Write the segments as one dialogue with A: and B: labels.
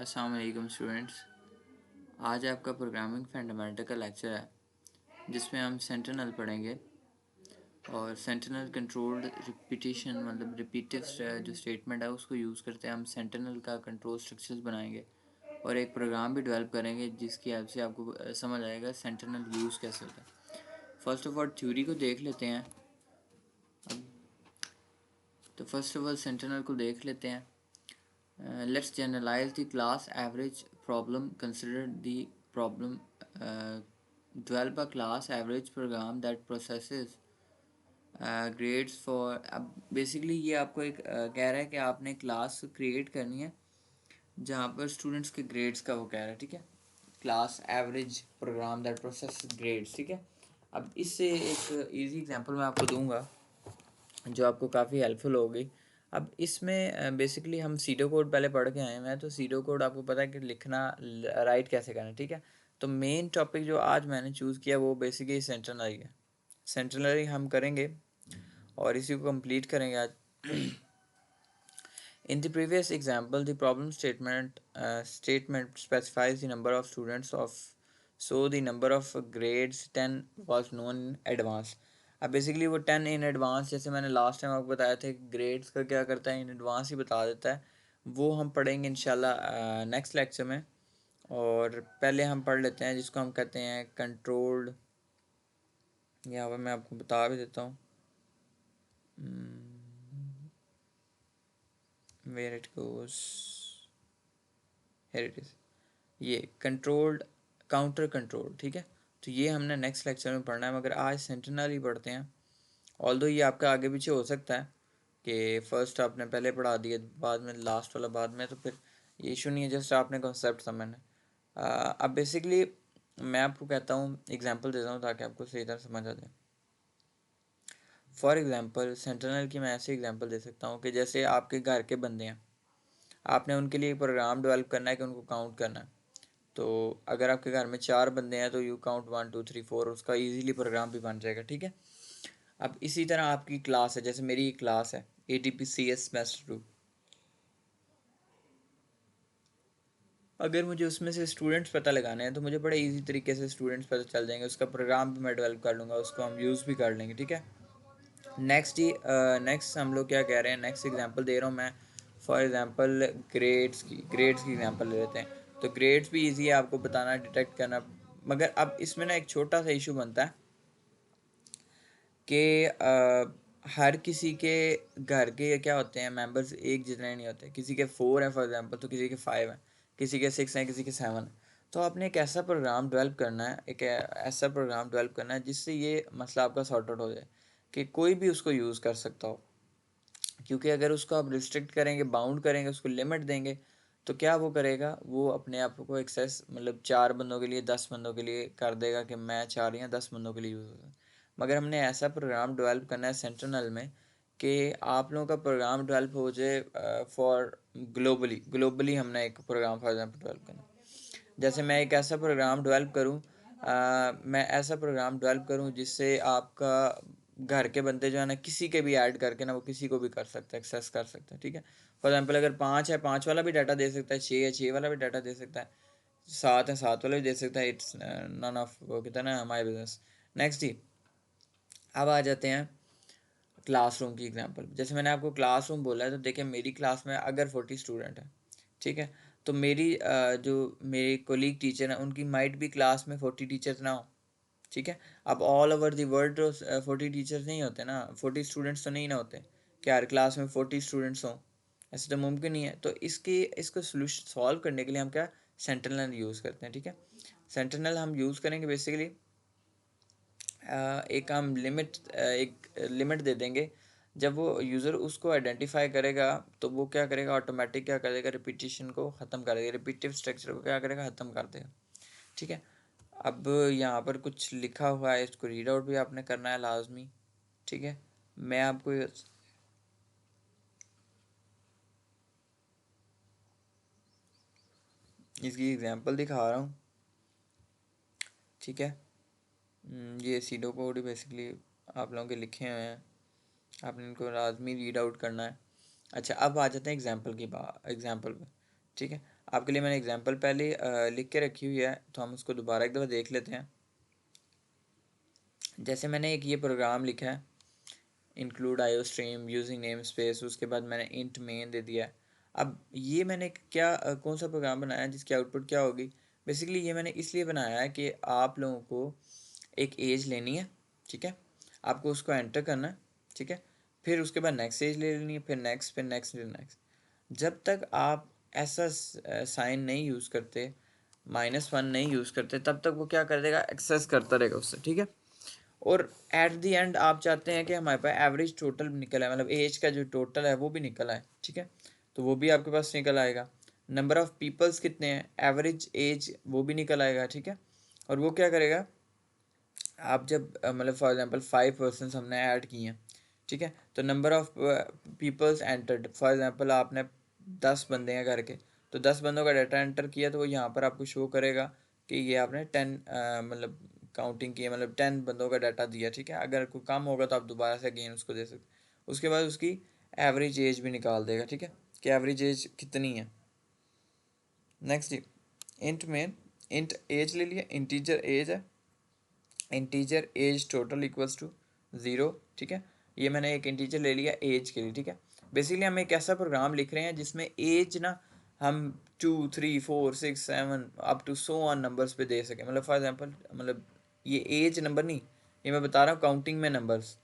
A: अस्सलाम वालेकुम स्टूडेंट्स। आज आपका प्रोग्रामिंग फंडामेंटल का लेक्चर है जिसमें हम सेंटिनल पढ़ेंगे और सेंटिनल कंट्रोल्ड रिपीटिशन मतलब रिपीटिव जो स्टेटमेंट है उसको यूज़ करते हैं हम सेंटिनल का कंट्रोल स्ट्रक्चर्स बनाएंगे और एक प्रोग्राम भी डेवलप करेंगे जिसकी हेल्प से आपको समझ आएगा सेंटिनल यूज़ कैसे होता है। फर्स्ट ऑफ ऑल थ्योरी को देख लेते हैं। तो फर्स्ट ऑफ ऑल सेंटिनल को देख लेते हैं। Let's generalize the class average problem. Consider the problem. Develop a class average program that processes grades for. अब बेसिकली ये आपको एक कह रहा है कि आपने क्लास क्रिएट करनी है जहाँ पर स्टूडेंट्स के ग्रेड्स का वो कह रहा है। ठीक है, class average program that process grades. ठीक है, अब इससे एक इजी एग्जांपल मैं आपको दूंगा जो आपको काफ़ी हेल्पफुल होगी। अब इसमें बेसिकली हम सीडो कोड पहले पढ़ के आए हैं, तो सीडो कोड आपको पता है कि लिखना राइट कैसे करना है। ठीक है, तो मेन टॉपिक जो आज मैंने चूज़ किया वो बेसिकली सेंटेनरी है। सेंटेनरी हम करेंगे और इसी को कंप्लीट करेंगे आज। In the previous example, the problem statement specifies the number of students of so the number of grades 10 was known in advance. अब बेसिकली वो 10 इन एडवांस, जैसे मैंने लास्ट टाइम आपको बताया था ग्रेड्स का क्या करता है, इन एडवांस ही बता देता है। वो हम पढ़ेंगे इंशाल्लाह नेक्स्ट लेक्चर में। और पहले हम पढ़ लेते हैं जिसको हम कहते हैं कंट्रोल्ड। यहाँ पर मैं आपको बता भी देता हूँ where it goes, here it is, ये कंट्रोल्ड काउंटर कंट्रोल। ठीक है, तो ये हमने नेक्स्ट लेक्चर में पढ़ना है, मगर आज सेंटेनल ही पढ़ते हैं। ऑल्दो ये आपका आगे पीछे हो सकता है कि फ़र्स्ट आपने पहले पढ़ा दिया बाद में लास्ट वाला बाद में, तो फिर ये इशू नहीं है, जस्ट आपने कॉन्सेप्ट समझना है। अब बेसिकली मैं आपको कहता हूँ एग्जांपल देता हूँ ताकि आपको सही तरह समझ आ जाए। फॉर एग्ज़ाम्पल सेंटेनल की मैं ऐसे एग्जांपल दे सकता हूँ कि जैसे आपके घर के बंदे हैं, आपने उनके लिए प्रोग्राम डेवलप करना है कि उनको काउंट करना है। तो अगर आपके घर में 4 बंदे हैं तो यू काउंट 1 2 3 4, उसका इजीली प्रोग्राम भी बन जाएगा। ठीक है, अब इसी तरह आपकी क्लास है, जैसे मेरी क्लास है ATPCS सेमेस्टर 2। अगर मुझे उसमें से स्टूडेंट्स पता लगाने हैं तो मुझे बड़े इजी तरीके से स्टूडेंट्स पता चल जाएंगे, उसका प्रोग्राम भी मैं डेवलप कर लूँगा, उसको हम यूज़ भी कर लेंगे। ठीक है, नेक्स्ट हम लोग क्या कह रहे हैं, नेक्स्ट एग्जांपल दे रहा हूँ मैं। फॉर एग्जांपल ग्रेड्स की एग्जांपल ले लेते हैं। तो ग्रेड्स भी इजी है आपको बताना, डिटेक्ट करना, मगर अब इसमें ना एक छोटा सा इशू बनता है कि हर किसी के घर के क्या होते हैं मेंबर्स एक जितने नहीं होते। किसी के 4 हैं फॉर एग्जांपल, तो किसी के 5 हैं, किसी के 6 हैं, किसी के 7 हैं। तो आपने एक ऐसा प्रोग्राम डेवलप करना है, ऐसा प्रोग्राम डेवलप करना है जिससे ये मसला आपका सॉर्ट आउट हो जाए कि कोई भी उसको यूज़ कर सकता हो। क्योंकि अगर उसको आप रिस्ट्रिक्ट करेंगे, बाउंड करेंगे, उसको लिमिट देंगे, तो क्या वो करेगा, वो अपने आप को एक्सेस मतलब 4 बंदों के लिए 10 बंदों के लिए कर देगा कि मैं 4 या 10 बंदों के लिए यूज़ होगा। मगर हमने ऐसा प्रोग्राम डेवलप करना है सेंट्रल में कि आप लोगों का प्रोग्राम डेवलप हो जाए फॉर ग्लोबली हमने एक प्रोग्राम फॉर एग्जाम्पल डेवलप करना। जैसे मैं एक ऐसा प्रोग्राम डेवलप करूँ, मैं ऐसा प्रोग्राम डेवलप करूँ जिससे आपका घर के बंदे जो है ना किसी के भी ऐड करके ना वो किसी को भी कर सकता है, एक्सेस कर सकता है। ठीक है, फॉर एग्जांपल अगर 5 है 5 वाला भी डाटा दे सकता है, 6 है 6 वाला भी डाटा दे सकता है, 7 है 7 वाला भी दे सकता है। इट्स नन ऑफ वो कहता है ना माई बिजनेस। नेक्स्ट ही अब आ जाते हैं क्लासरूम की एग्जांपल। जैसे मैंने आपको क्लासरूम बोला है, तो देखिए मेरी क्लास में अगर 40 स्टूडेंट है, ठीक है, तो मेरी जो मेरे कोलीग टीचर हैं उनकी माइट भी क्लास में 40 टीचर्स ना हो। ठीक है, अब ऑल ओवर दी वर्ल्ड तो 40 टीचर्स नहीं होते ना, 40 स्टूडेंट्स तो नहीं ना होते कि हर क्लास में 40 स्टूडेंट्स हों, ऐसे तो मुमकिन नहीं है। तो इसको सोल्यूशन सॉल्व करने के लिए हम क्या सेंटिनल यूज़ करते हैं। ठीक है, सेंटिनल हम यूज़ करेंगे बेसिकली एक लिमिट दे देंगे। जब वो यूज़र उसको आइडेंटिफाई करेगा तो वो क्या करेगा, ऑटोमेटिक क्या कर देगा, रिपीटिशन को ख़त्म कर देगा, रिपीटिव स्ट्रक्चर को क्या करेगा, ख़त्म कर देगा। ठीक है, अब यहाँ पर कुछ लिखा हुआ है, इसको रीड आउट भी आपने करना है लाजमी। ठीक है, मैं आपको इसकी एग्जांपल दिखा रहा हूँ। ठीक है, ये सीडो कोड बेसिकली आप लोगों के लिखे हुए हैं, आपने इनको लाजमी रीड आउट करना है। अच्छा, अब आ जाते हैं एग्जांपल पे। ठीक है, आपके लिए मैंने एग्जांपल पहले लिख के रखी हुई है, तो हम उसको दोबारा एक दफ़ा देख लेते हैं। जैसे मैंने एक ये प्रोग्राम लिखा है, include IO stream using name space, उसके बाद मैंने इंट मेन दे दिया है। अब ये मैंने क्या कौन सा प्रोग्राम बनाया है जिसकी आउटपुट क्या होगी? बेसिकली ये मैंने इसलिए बनाया है कि आप लोगों को एक एज लेनी है, ठीक है, आपको उसको एंटर करना है, ठीक है, फिर उसके बाद नेक्स्ट एज ले लेनी है, फिर नेक्स्ट, फिर नेक्स्ट, फिर नेक्स्ट। जब तक आप ऐसा साइन नहीं यूज़ करते, -1 नहीं यूज़ करते, तब तक वो क्या कर देगा, एक्सेस करता रहेगा उससे, ठीक है। और एट द एंड आप चाहते हैं कि हमारे पास एवरेज टोटल निकल आए, मतलब एज का जो टोटल है वो भी निकल आए, ठीक है, तो वो भी आपके पास निकल आएगा। नंबर ऑफ़ पीपल्स कितने हैं, एवरेज एज वो भी निकल आएगा, ठीक है। और वो क्या करेगा, आप जब मतलब फॉर एग्जांपल 5 पर्सन्स हमने ऐड किए हैं, ठीक है, तो number of peoples entered, for example आपने 10 बंदे हैं करके, तो 10 बंदों का डाटा एंटर किया, तो वो यहाँ पर आपको शो करेगा कि ये आपने 10 मतलब काउंटिंग की है, मतलब 10 बंदों का डाटा दिया, ठीक है। अगर कोई कम होगा तो आप दोबारा से अगेन उसको दे सकते। उसके बाद उसकी एवरेज एज भी निकाल देगा, ठीक है, कि एवरेज एज कितनी है। नेक्स्ट इंट में इंट एज ले लिया, इंटीजर एज है, integer age total equals to 0, ठीक है। ये मैंने एक इंटीजर ले लिया एज के लिए, ठीक है। बेसिकली हम एक ऐसा प्रोग्राम लिख रहे हैं जिसमें एज ना हम 2 3 4 6 7 up to so on numbers पे दे सकें। मतलब फॉर एग्जांपल, मतलब ये एज नंबर नहीं, ये मैं बता रहा हूँ काउंटिंग में नंबर्स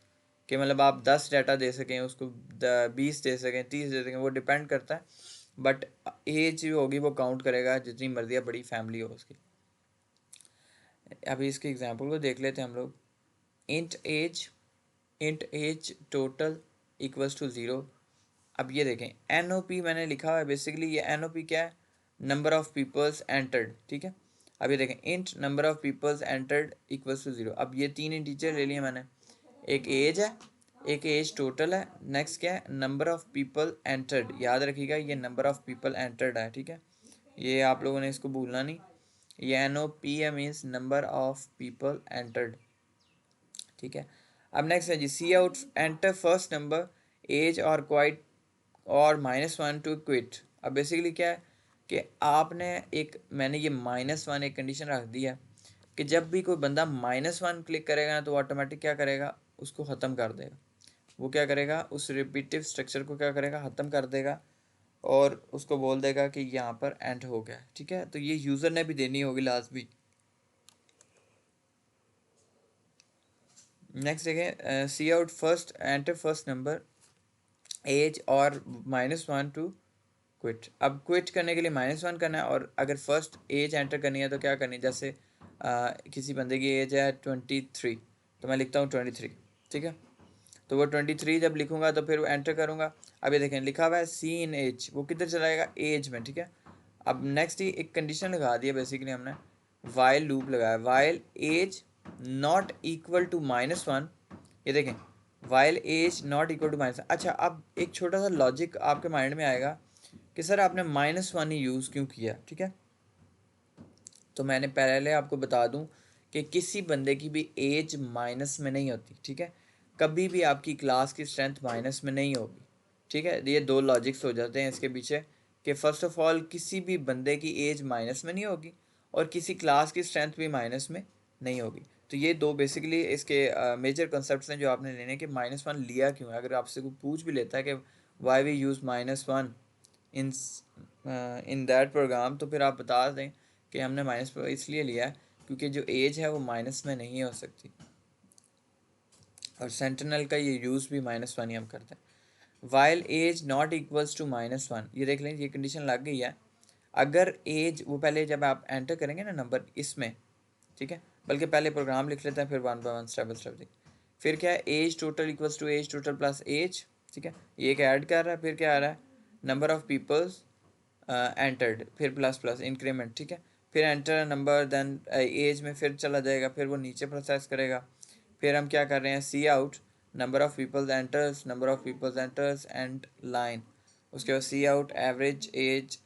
A: कि मतलब आप 10 डाटा दे सकें उसको, 20 दे सकें, 30 दे सकें, वो डिपेंड करता है। बट एज जो होगी वो काउंट करेगा जितनी मर्जी है, बड़ी फैमिली हो उसकी। अभी इसके एग्जांपल को देख लेते हैं हम लोग। Int age total equals to 0। अब ये देखें, एन ओ पी मैंने लिखा हुआ है, बेसिकली ये एन ओ पी क्या है, नंबर ऑफ़ पीपल्स एंटर्ड, ठीक है। अब ये देखें, int number of peoples entered equals to 0। अब ये 3 इंटीजर ले लिए मैंने, एक एज है, एक एज टोटल है, नेक्स्ट क्या है, नंबर ऑफ़ पीपल एंटर्ड। याद रखिएगा ये नंबर ऑफ़ पीपल एंटर्ड है, ठीक है, ये आप लोगों ने इसको भूलना नहीं। ये एन ओ पी है means number of people entered, ठीक है। अब नेक्स्ट है जी, cout enter first number age और क्वाइट और -1 टू क्विट। अब बेसिकली क्या है कि आपने एक, मैंने ये -1 एक कंडीशन रख दी है कि जब भी कोई बंदा -1 क्लिक करेगा ना, तो ऑटोमेटिक क्या करेगा, उसको ख़त्म कर देगा। वो क्या करेगा, उस रिपीटिव स्ट्रक्चर को क्या करेगा, ख़त्म कर देगा, और उसको बोल देगा कि यहाँ पर एंड हो गया, ठीक है। तो ये यूज़र ने भी देनी होगी लास्ट भी। नेक्स्ट देखें, cout first enter first number age और -1 टू क्विट। अब क्विट करने के लिए -1 करना है, और अगर फर्स्ट एज एंटर करनी है तो क्या करनी है, जैसे किसी बंदे की एज है 23, तो मैं लिखता हूँ 23, ठीक है। तो वो 23 जब लिखूँगा तो फिर वो एंटर करूँगा। अब ये देखें लिखा हुआ है सी इन एज, वो किधर चलाएगा, एज में, ठीक है। अब नेक्स्ट ही एक कंडीशन लगा दी है बेसिकली हमने, वाइल लूप लगाया, while age not equal to -1। ये देखें, while age not equal to -1। अच्छा, अब एक छोटा सा लॉजिक आपके माइंड में आएगा कि सर आपने -1 ही यूज़ क्यों किया, ठीक है। तो मैंने पहले आपको बता दूं कि किसी बंदे की भी एज माइनस में नहीं होती, ठीक है। कभी भी आपकी क्लास की स्ट्रेंथ माइनस में नहीं होगी, ठीक है। ये दो लॉजिक्स हो जाते हैं इसके पीछे, कि फ़र्स्ट ऑफ ऑल किसी भी बंदे की एज माइनस में नहीं होगी, और किसी क्लास की स्ट्रेंथ भी माइनस में नहीं होगी। तो ये दो बेसिकली इसके मेजर कंसेप्ट हैं जो आपने लेने के। -1 लिया क्यों है, अगर आपसे कोई पूछ भी लेता है कि why we use -1 in in that program, तो फिर आप बता दें कि हमने माइनस इसलिए लिया है क्योंकि जो एज है वो माइनस में नहीं हो सकती, और सेंटिनल का ये यूज़ भी -1 ही हम करते हैं। While age not equals to -1, ये देख लें, ये कंडीशन लग गई है। अगर एज, वो पहले जब आप एंटर करेंगे ना नंबर इसमें, ठीक है, बल्कि पहले प्रोग्राम लिख लेते हैं, फिर 1 बाय 1 स्टेप बाय स्टेप देख। फिर क्या है, age total equals to age total plus age, ठीक है, ये एक ऐड कर रहा है। फिर क्या आ रहा है, नंबर ऑफ़ पीपल्स एंटर्ड, फिर प्लस प्लस इंक्रीमेंट, ठीक है। फिर एंटर नंबर, देन एज में फिर चला जाएगा, फिर वो नीचे प्रोसेस करेगा। फिर हम क्या कर रहे हैं, cout number of peoples enters, number of peoples enters end line. उसके बाद cout average age,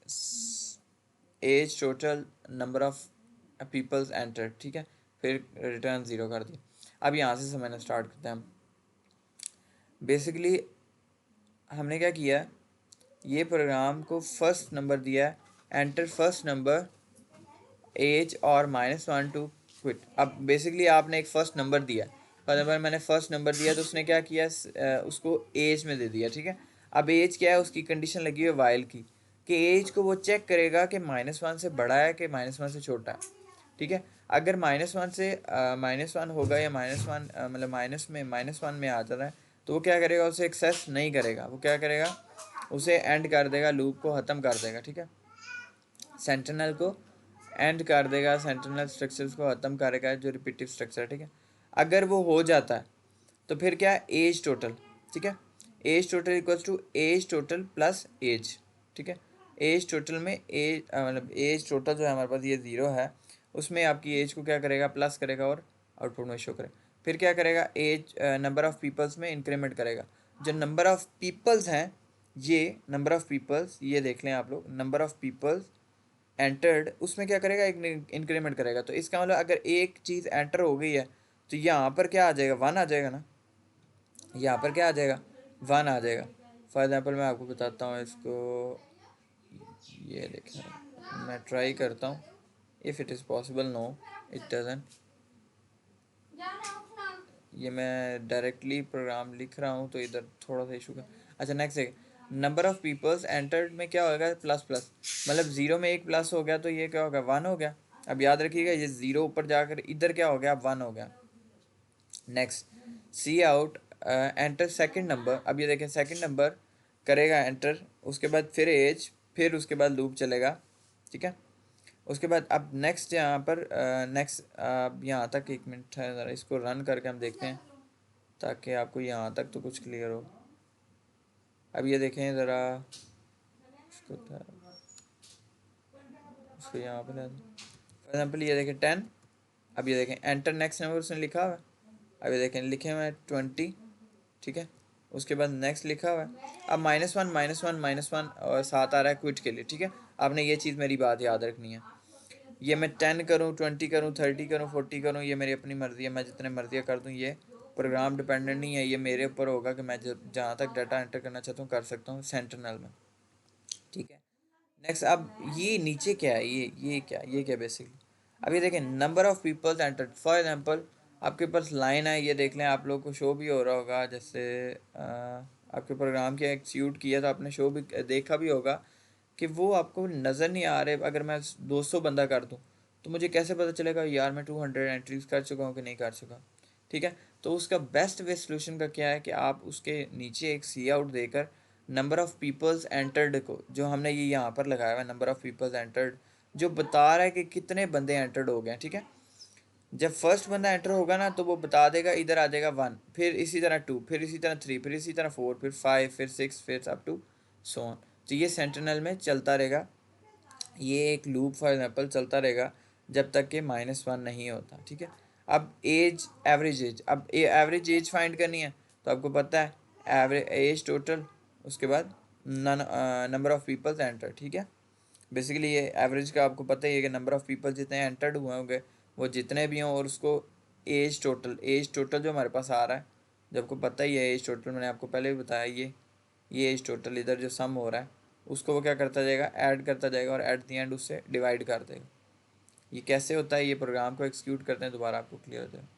A: age total number of peoples enter, ठीक है। फिर रिटर्न 0 कर दी। अब यहाँ से समझना स्टार्ट करते हैं हम। बेसिकली हमने क्या किया, ये प्रोग्राम को फर्स्ट नंबर दिया है एंटर फर्स्ट नंबर एज और -1 टू क्विट। अब बेसिकली आपने एक फ़र्स्ट नंबर दिया, फॉर एग्जाम्पल मैंने फ़र्स्ट नंबर दिया तो उसने क्या किया, उसको एज में दे दिया, ठीक है। अब एज क्या है, उसकी कंडीशन लगी हुई है वाइल की, कि एज को वो चेक करेगा कि -1 से बड़ा है कि -1 से छोटा है, ठीक है। अगर -1 से -1 होगा या -1 मतलब -1 में आ जाता है तो वो क्या करेगा, उसे एक्सेस नहीं करेगा, वो क्या करेगा, उसे एंड कर देगा, लूप को ख़त्म कर देगा, ठीक है। सेंटिनल को एंड कर देगा, सेंटिनल स्ट्रक्चर्स को ख़त्म करेगा, जो रिपीटिव स्ट्रक्चर है, ठीक है। अगर वो हो जाता है तो फिर क्या है, एज टोटल, ठीक है। Age total equals to age total plus age, ठीक है। एज टोटल में एज मतलब एज टोटल जो है हमारे पास ये 0 है, उसमें आपकी एज को क्या करेगा, प्लस करेगा और आउटपुट में शो करेगा। फिर क्या करेगा, एज नंबर ऑफ़ पीपल्स में इंक्रीमेंट करेगा। जो नंबर ऑफ़ पीपल्स हैं, ये नंबर ऑफ़ पीपल्स, ये देख लें आप लोग, नंबर ऑफ़ पीपल्स एंटर्ड, उसमें क्या करेगा, एक इंक्रीमेंट करेगा। तो इसका मतलब अगर एक चीज़ एंटर हो गई है तो यहाँ पर क्या आ जाएगा, 1 आ जाएगा ना, यहाँ पर क्या आ जाएगा, 1 आ जाएगा। फॉर एग्जांपल मैं आपको बताता हूँ इसको, ये देखें, मैं ट्राई करता हूँ, if it is possible, no it doesn't. ये मैं डायरेक्टली प्रोग्राम लिख रहा हूँ तो इधर थोड़ा सा इशू का। अच्छा नेक्स्ट है, नंबर ऑफ़ पीपल्स एंटर्ड में क्या होगा, प्लस प्लस, मतलब 0 में एक प्लस हो गया तो ये क्या होगा, 1 हो गया। अब याद रखिएगा ये 0 ऊपर जाकर इधर क्या हो गया, 1 हो गया। नेक्स्ट, सी आउट एंटर सेकंड नंबर। अब ये देखें, सेकंड नंबर करेगा एंटर, उसके बाद फिर एज, फिर उसके बाद लूप चलेगा, ठीक है। उसके बाद अब नेक्स्ट यहाँ पर नेक्स्ट यहाँ तक, एक मिनट है ज़रा, इसको रन करके हम देखते हैं ताकि आपको यहाँ तक तो कुछ क्लियर हो। अब ये देखें ज़रा, उसको यहाँ पर फॉर एग्जाम्पल ये देखें 10। अब ये देखें एंटर नेक्स्ट नंबर उसने लिखा हुआ है। अब ये देखें लिखे हुए हैं 20, ठीक है। उसके बाद नेक्स्ट लिखा हुआ है। अब -1 -1 -1 और 7 आ रहा है क्विट के लिए, ठीक है। आपने ये चीज़ मेरी बात याद रखनी है। ये मैं 10 करूँ, 20 करूँ, 30 करूँ, 40 करूँ, ये मेरी अपनी मर्ज़ी है, मैं जितने मर्ज़ी कर दूँ। ये प्रोग्राम डिपेंडेंट नहीं है, ये मेरे ऊपर होगा कि मैं जहाँ तक डाटा एंटर करना चाहता हूँ कर सकता हूँ सेंटिनल में, ठीक है। नेक्स्ट, अब ये नीचे क्या है, ये क्या बेसिकली, अब ये देखें number of peoples entered. For example आपके पास लाइन है, ये देख लें, आप लोग को शो भी हो रहा होगा, जैसे आपके प्रोग्राम के एक्सिक्यूट किया तो आपने शो भी देखा भी होगा कि वो आपको नज़र नहीं आ रहे। अगर मैं 200 बंदा कर दूँ तो मुझे कैसे पता चलेगा यार मैं 200 एंट्रीज कर चुका हूँ कि नहीं कर चुका, ठीक है। तो उसका बेस्ट वे सोल्यूशन का क्या है कि आप उसके नीचे एक सी आउट देकर नंबर ऑफ़ पीपल्स एंटर्ड को, जो हमने ये यहाँ पर लगाया हुआ है नंबर ऑफ़ पीपल्स एंटर्ड, जो बता रहा है कि कितने बंदे एंटर्ड हो गए, ठीक है। जब फर्स्ट बंदा एंटर होगा ना तो वो बता देगा, इधर आ जाएगा 1, फिर इसी तरह 2, फिर इसी तरह 3, फिर इसी तरह 4, फिर 5, फिर 6, फिर अप टू सो ऑन। तो ये सेंटिनल में चलता रहेगा, ये एक लूप फॉर एग्जांपल चलता रहेगा जब तक कि -1 नहीं होता, ठीक है। अब एज, एवरेज एज, अब एवरेज एज फाइंड करनी है तो आपको पता है एवरेज एज टोटल, उसके बाद नंबर ऑफ़ पीपल्स एंटर, ठीक है। बेसिकली ये एवरेज का आपको पता ही है कि नंबर ऑफ़ पीपल जितने एंटर्ड हुए होंगे वो जितने भी हों, और उसको एज टोटल जो हमारे पास आ रहा है, जो आपको पता ही है एज टोटल, मैंने आपको पहले भी बताया, ये एज टोटल इधर जो सम हो रहा है उसको वो क्या करता जाएगा, ऐड करता जाएगा और एट द एंड उससे डिवाइड कर देगा। ये कैसे होता है, ये प्रोग्राम को एक्सिक्यूट करते हैं दोबारा आपको क्लियर हो जाएगा।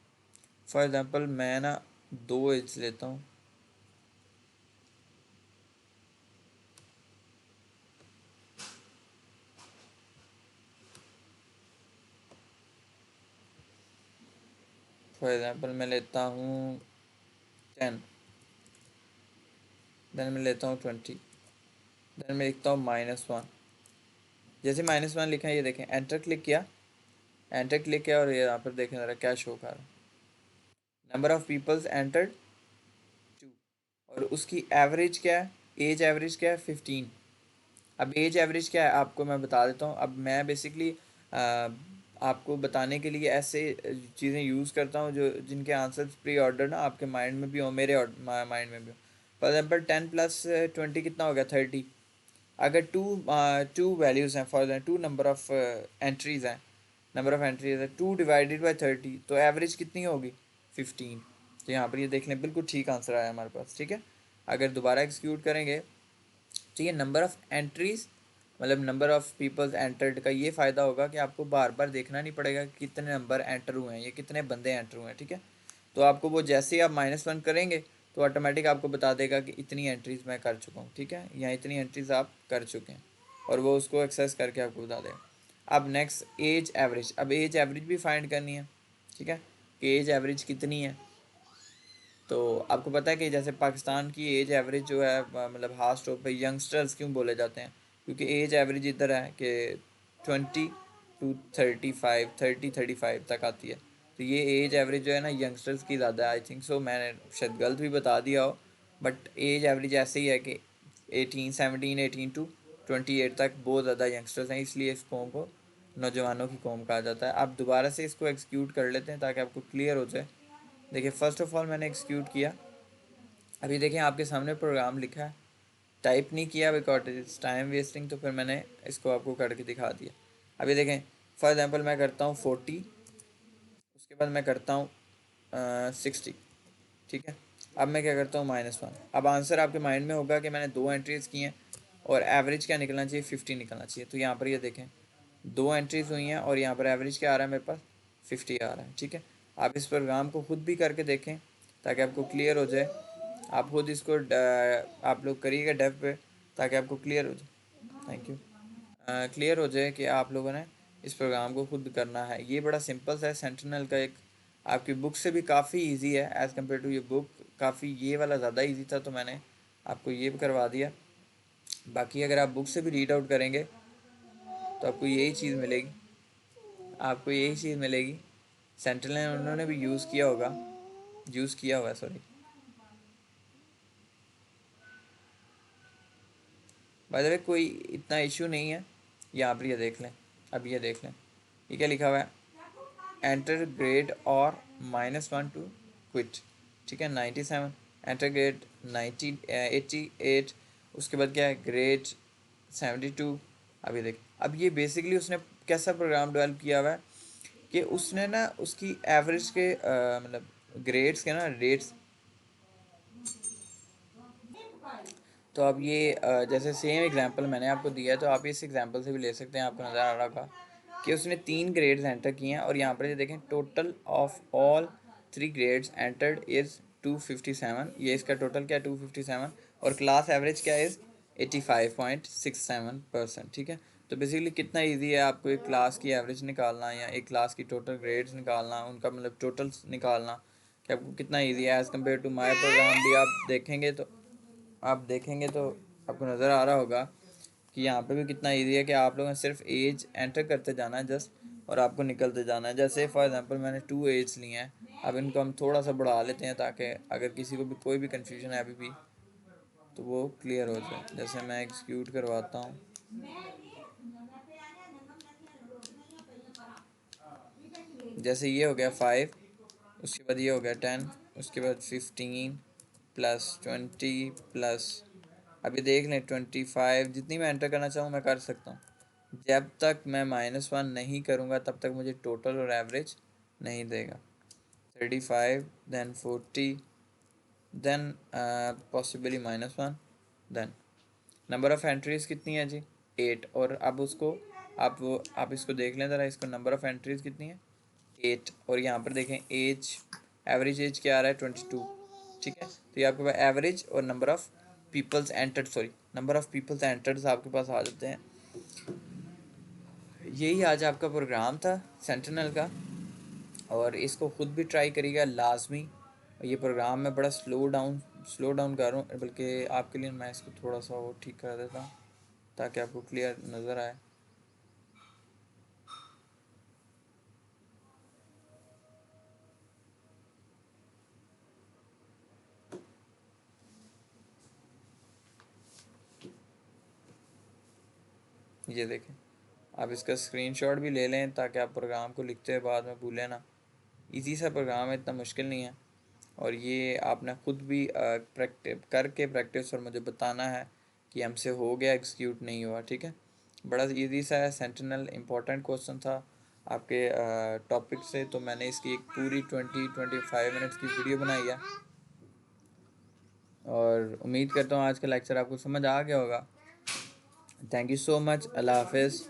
A: फॉर एग्ज़ाम्पल मैं ना 2 एज लेता हूँ, फॉर एग्ज़ाम्पल मैं लेता हूँ 10, देन मैं लेता हूँ 20, देन मैं लिखता हूँ -1। जैसे -1 लिखा है, ये देखें एंटर क्लिक किया, एंटर क्लिक किया और ये यहाँ पर देखें ज़रा क्या शो कर रहा है, नंबर ऑफ़ पीपल्स एंटर्ड 2, और उसकी एवरेज क्या है, एज एवरेज क्या है 15। अब एज एवरेज क्या है आपको मैं बता देता हूँ। अब मैं बेसिकली आपको बताने के लिए ऐसे चीज़ें यूज़ करता हूँ जो जिनके आंसर्स प्री ऑर्डर ना आपके माइंड में भी हो, मेरे माइंड में भी हो। फॉर एग्जांपल 10 प्लस 20 कितना हो गया, 30। अगर टू वैल्यूज़ हैं, for example 2 number of entries हैं, नंबर ऑफ़ एंट्रीज़ है 2 डिवाइडेड बाई 30, तो एवरेज कितनी होगी 15। तो यहाँ पर ये देख लें बिल्कुल ठीक आंसर आया हमारे पास, ठीक है। अगर दोबारा एक्सिक्यूट करेंगे तो ये नंबर ऑफ़ एंट्रीज़ मतलब नंबर ऑफ़ पीपल्स एंटर्ड का ये फ़ायदा होगा कि आपको बार बार देखना नहीं पड़ेगा कि कितने नंबर एंटर हुए हैं, ये कितने बंदे एंटर हुए हैं, ठीक है। तो आपको वो जैसे ही आप -1 करेंगे तो ऑटोमेटिक आपको बता देगा कि इतनी एंट्रीज़ मैं कर चुका हूँ, ठीक है, या इतनी एंट्रीज़ आप कर चुके हैं, और वो उसको एक्सेस करके आपको बता देगा। अब नेक्स्ट एज एवरेज, अब एज एवरेज भी फाइंड करनी है, ठीक है, कि एज एवरेज कितनी है। तो आपको पता है कि जैसे पाकिस्तान की एज एवरेज जो है मतलब हाफ स्टॉप पे यंगस्टर्स क्यों बोले जाते हैं, क्योंकि एज एवरेज इधर है कि 20 to 35, 30-35 तक आती है। तो ये एज एवरेज जो है ना यंगस्टर्स की ज़्यादा है, आई थिंक सो, मैंने शायद गलत भी बता दिया हो, बट एज एवरेज ऐसे ही है कि 18 17 18 to 28 तक बहुत ज़्यादा यंगस्टर्स हैं, इसलिए इस कौम को नौजवानों की कौम कहा जाता है। आप दोबारा से इसको एक्सक्यूट कर लेते हैं ताकि आपको क्लियर हो जाए। देखिए फ़र्स्ट ऑफ़ ऑल मैंने एक्सक्यूट किया, अभी देखें आपके सामने प्रोग्राम लिखा है, टाइप नहीं किया बिकॉज इट्स टाइम वेस्टिंग, तो फिर मैंने इसको आपको करके दिखा दिया। अभी देखें फॉर एग्जांपल मैं करता हूँ 40, उसके बाद मैं करता हूँ 60, ठीक है। अब मैं क्या करता हूँ -1। अब आंसर आपके माइंड में होगा कि मैंने 2 एंट्रीज़ की हैं और एवरेज क्या निकलना चाहिए, 50 निकलना चाहिए। तो यहाँ पर ये देखें 2 एंट्रीज़ हुई हैं और यहाँ पर एवरेज क्या आ रहा है मेरे पास, 50 आ रहा है, ठीक है। आप इस प्रोग्राम को खुद भी करके देखें ताकि आपको क्लियर हो जाए। आप खुद इसको आप लोग करिएगा डेव पे ताकि आपको क्लियर हो जाए। Thank you. क्लियर हो जाए कि आप लोगों ने इस प्रोग्राम को खुद करना है। ये बड़ा सिंपल सा है, सेंटिनल का एक आपकी बुक से भी काफ़ी इजी है एज़ कम्पेयर टू ये बुक, काफ़ी ये वाला ज़्यादा इजी था तो मैंने आपको ये भी करवा दिया। बाकी अगर आप बुक से भी रीड आउट करेंगे तो आपको यही चीज़ मिलेगी, आपको यही चीज़ मिलेगी। सेंटिनल उन्होंने भी यूज़ किया होगा सॉरी। बाय द वे कोई इतना इशू नहीं है, यहाँ पर ये देख लें। अब ये देख लें ये क्या लिखा हुआ है, एंटर ग्रेड और -1 टू क्विट, ठीक है। 97 एंटर ग्रेड 88, उसके बाद क्या है ग्रेड 72। अब ये देख, अब ये बेसिकली उसने कैसा प्रोग्राम डेवलप किया हुआ है कि उसने ना उसकी एवरेज के मतलब ग्रेड्स के ना रेट्स। तो अब ये जैसे सेम एग्जांपल मैंने आपको दिया है तो आप इस एग्जांपल से भी ले सकते हैं। आपको नज़र आ रहा होगा कि उसने 3 ग्रेड्स एंटर किए हैं और यहाँ पर ये देखें total of all 3 grades entered is 257। ये इसका टोटल क्या है 257, और क्लास एवरेज क्या इज़ 85.67%, ठीक है। तो बेसिकली कितना इजी है आपको एक क्लास की एवरेज निकालना या एक क्लास की टोटल ग्रेड्स निकालना, उनका मतलब टोटल्स निकालना, कि आपको कितना इजी है as compare to my program. भी आप देखेंगे तो आपको नज़र आ रहा होगा कि यहाँ पे भी कितना इजी है कि आप लोगों ने सिर्फ एज एंटर करते जाना है जस्ट, और आपको निकलते जाना है। जैसे फॉर एग्जांपल मैंने 2 एज लिए हैं, अब इनको हम थोड़ा सा बढ़ा लेते हैं ताकि अगर किसी को भी कोई भी कन्फ्यूजन है अभी भी तो वो क्लियर हो जाए। जैसे मैं एग्जीक्यूट करवाता हूँ, जैसे ये हो गया 5, उसके बाद ये हो गया 10, उसके बाद 15 +20 प्लस, अभी देख लें 25, जितनी मैं एंटर करना चाहूँ मैं कर सकता हूँ। जब तक मैं -1 नहीं करूँगा तब तक मुझे टोटल और एवरेज नहीं देगा। 35 then 40 then possibly -1 then number of entries कितनी है जी 8। और अब उसको आप इसको देख लें ज़रा, इसको नंबर ऑफ़ एंट्रीज़ कितनी है 8, और यहाँ पर देखें एज एवरेज एज क्या आ रहा है 22, ठीक है। तो ये आपके पास एवरेज और number of peoples entered, sorry number of peoples entered आपके पास आ जाते हैं। यही आज आपका प्रोग्राम था सेंटिनल का, और इसको ख़ुद भी ट्राई करिएगा लाजमी। ये प्रोग्राम मैं बड़ा स्लो डाउन कर रहा हूँ, बल्कि आपके लिए मैं इसको थोड़ा सा और ठीक कर देता हूँ ताकि आपको क्लियर नज़र आए। ये देखें, आप इसका स्क्रीनशॉट भी ले लें ताकि आप प्रोग्राम को लिखते हुए बाद में भूलें ना। इजी सा प्रोग्राम है, इतना मुश्किल नहीं है, और ये आपने ख़ुद भी प्रैक्टिस और मुझे बताना है कि हमसे हो गया एग्जीक्यूट नहीं हुआ, ठीक है। बड़ा इजी सा है। सेंटिनल इम्पोर्टेंट क्वेश्चन था आपके टॉपिक से, तो मैंने इसकी एक पूरी 20-25 मिनट्स की वीडियो बनाई है, और उम्मीद करता हूँ आज का लेक्चर आपको समझ आ गया होगा। थैंक यू सो मच, अल्लाह हाफिज़।